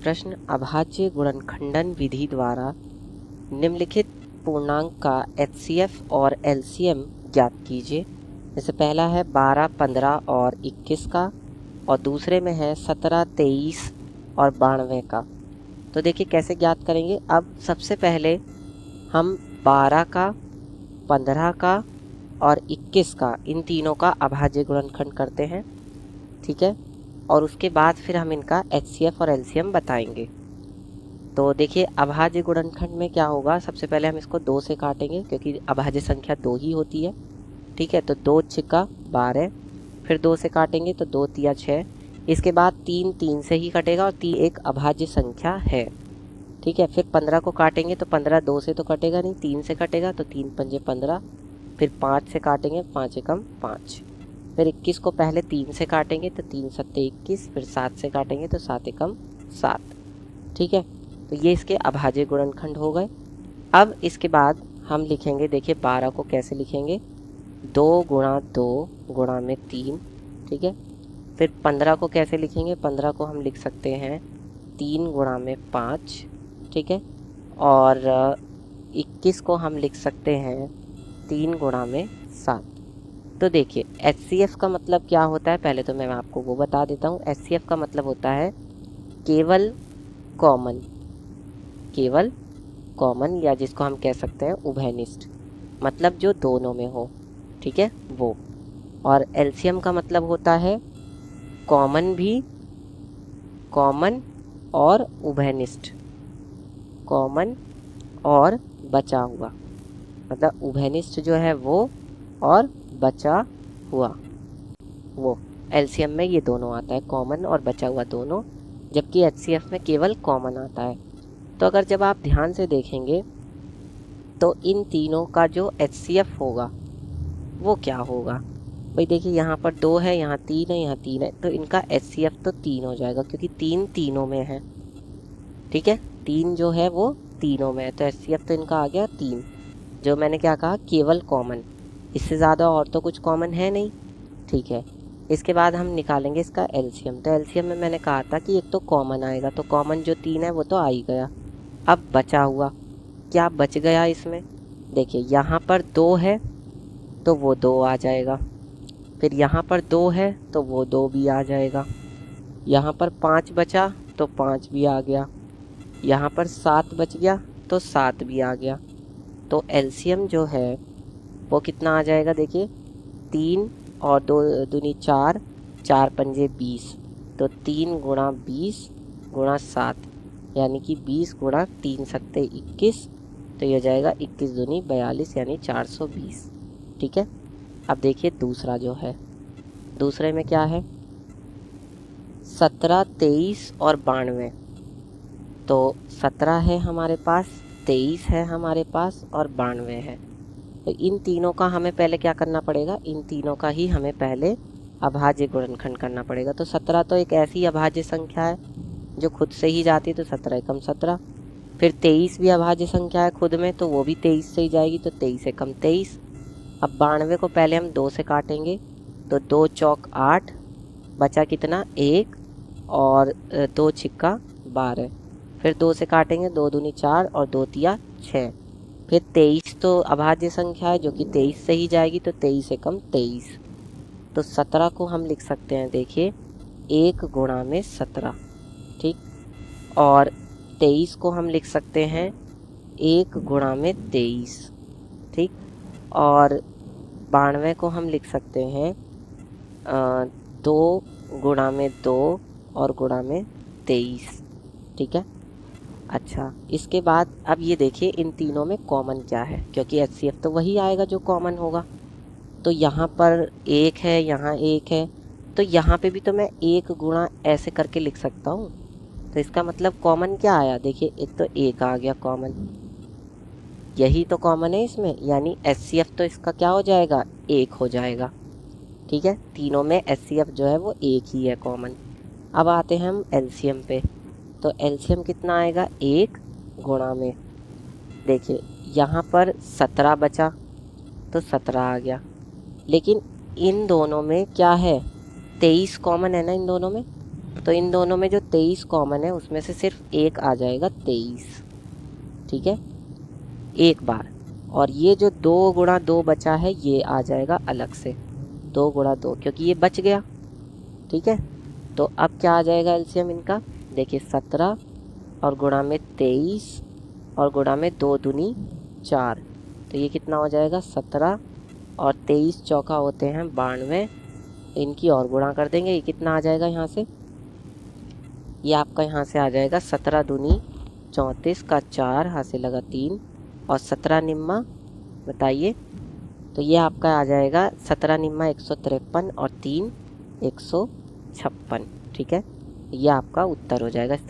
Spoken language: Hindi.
प्रश्न, अभाज्य गुणनखंडन विधि द्वारा निम्नलिखित पूर्णांक का एचसीएफ और एलसीएम ज्ञात कीजिए। जैसे पहला है 12, 15 और 21 का, और दूसरे में है 17, 23 और 92 का। तो देखिए कैसे ज्ञात करेंगे। अब सबसे पहले हम 12 का, 15 का और 21 का, इन तीनों का अभाज्य गुणनखंड करते हैं, ठीक है। और उसके बाद फिर हम इनका एचसीएफ और एलसीएम बताएंगे। तो देखिए अभाज्य गुणनखंड में क्या होगा, सबसे पहले हम इसको 2 से काटेंगे क्योंकि अभाज्य संख्या 2 ही होती है, ठीक है। तो 2 छिक्का 12, फिर 2 से काटेंगे तो 2 तिया 6, इसके बाद 3 3 से ही कटेगा और 3 एक अभाज्य संख्या है, ठीक है। फिर 15 को काटेंगे तो 15 2 से तो कटेगा नहीं, 3 से कटेगा तो 3 पंजे 15, फिर 5 से काटेंगे 5 एकम 5, फिर 21 को पहले 3 से काटेंगे तो 3 सत्ते 21, फिर 7 से काटेंगे तो 7 एकम 7, ठीक है। तो ये इसके अभाज्य गुणनखंड हो गए। अब इसके बाद हम लिखेंगे, देखिए 12 को कैसे लिखेंगे, 2 गुणा 2 गुणा में 3, ठीक है। फिर 15 को कैसे लिखेंगे, 15 को हम लिख सकते हैं 3 गुणा में 5, ठीक है। और 21 को हम लिख सकते हैं 3 गुणा में 7। तो देखिए एचसीएफ का मतलब क्या होता है, पहले तो मैं आपको वो बता देता हूँ। एचसीएफ का मतलब होता है केवल कॉमन, केवल कॉमन, या जिसको हम कह सकते हैं उभयनिष्ठ, मतलब जो दोनों में हो, ठीक है वो। और एलसीएम का मतलब होता है कॉमन भी, कॉमन और उभयनिष्ठ, कॉमन और बचा हुआ, मतलब उभयनिष्ठ जो है वो और बचा हुआ वो। एलसीएम में ये दोनों आता है, कॉमन और बचा हुआ दोनों, जबकि एचसीएफ में केवल कॉमन आता है। तो अगर जब आप ध्यान से देखेंगे तो इन तीनों का जो एचसीएफ होगा वो क्या होगा। भाई देखिए यहाँ पर 2 है, यहाँ 3 है, यहाँ 3 है, तो इनका एचसीएफ तो 3 हो जाएगा क्योंकि 3 तीनों में है, ठीक है। 3 जो है वो तीनों में है, तो एचसीएफ तो इनका आ गया 3। जो मैंने क्या कहा, केवल कॉमन, इससे ज़्यादा और तो कुछ कॉमन है नहीं, ठीक है। इसके बाद हम निकालेंगे इसका एलसीएम। तो एलसीएम में मैंने कहा था कि एक तो कॉमन आएगा, तो कॉमन जो 3 है वो तो आ ही गया। अब बचा हुआ क्या बच गया इसमें, देखिए यहाँ पर 2 है तो वो 2 आ जाएगा, फिर यहाँ पर 2 है तो वो 2 भी आ जाएगा, यहाँ पर 5 बचा तो 5 भी आ गया, यहाँ पर 7 बच गया तो 7 भी आ गया। तो एलसीएम जो है वो कितना आ जाएगा, देखिए 3 और 2 दूनी 4, 4 पंजे 20, तो 3 गुणा 20 गुणा 7, यानी कि 20 गुणा 3 सत्ते 21, तो ये हो जाएगा 21 दूनी 42, यानी 420, ठीक है। अब देखिए दूसरा जो है, दूसरे में क्या है, 17, 23 और 92। तो 17 है हमारे पास, 23 है हमारे पास और 92 है। तो इन तीनों का हमें पहले क्या करना पड़ेगा, इन तीनों का ही हमें पहले अभाज्य गुणनखंड करना पड़ेगा। तो 17 तो एक ऐसी अभाज्य संख्या है जो खुद से ही जाती है, तो 17 एकम 17। फिर 23 भी अभाज्य संख्या है खुद में, तो वो भी 23 से ही जाएगी, तो 23 एकम 23। अब 92 को पहले हम 2 से काटेंगे, तो 2 चौक 8, बचा कितना 1, और 2 छिक्का 12, फिर 2 से काटेंगे, 2 दूनी 4 और 2 तिया 6। फिर 23 तो अभाज्य संख्या है जो कि 23 से ही जाएगी, तो 23 एकम 23। तो 17 को हम लिख सकते हैं, देखिए 1 गुणा में 17, ठीक। और 23 को हम लिख सकते हैं 1 गुणा में 23, ठीक। और 92 को हम लिख सकते हैं 2 गुणा में 2 और गुणा में 23, ठीक है। अच्छा, इसके बाद अब ये देखिए इन तीनों में कॉमन क्या है, क्योंकि एचसीएफ तो वही आएगा जो कॉमन होगा। तो यहाँ पर 1 है, यहाँ 1 है, तो यहाँ पे भी तो मैं 1 गुणा ऐसे करके लिख सकता हूँ। तो इसका मतलब कॉमन क्या आया, देखिए एक तो 1 आ गया कॉमन, यही तो कॉमन है इसमें, यानी एचसीएफ तो इसका क्या हो जाएगा, 1 हो जाएगा, ठीक है। तीनों में एचसीएफ जो है वो 1 ही है कॉमन। अब आते हैं हम एलसीएम पे। तो एलसीएम कितना आएगा, 1 गुणा में, देखिए यहाँ पर 17 बचा तो 17 आ गया, लेकिन इन दोनों में क्या है, 23 कॉमन है ना इन दोनों में, तो इन दोनों में जो 23 कॉमन है उसमें से सिर्फ एक आ जाएगा 23, ठीक है, एक बार। और ये जो 2 गुणा 2 बचा है ये आ जाएगा अलग से, 2 गुणा 2, क्योंकि ये बच गया, ठीक है। तो अब क्या आ जाएगा एलसीएम इनका, देखिए 17 और गुणा में 23 और गुणा में 2 दूनी 4, तो ये कितना हो जाएगा 17 और 23 चौका होते हैं 92, इनकी और गुणा कर देंगे, ये कितना आ जाएगा यहाँ से, ये आपका यहाँ से आ जाएगा 17 दूनी 34 का 4 हासिल लगा 3 और 17 निम्मा, बताइए, तो ये आपका आ जाएगा 17 निम्मा 153 और 3 156, ठीक है, ये आपका उत्तर हो जाएगा। इस तरह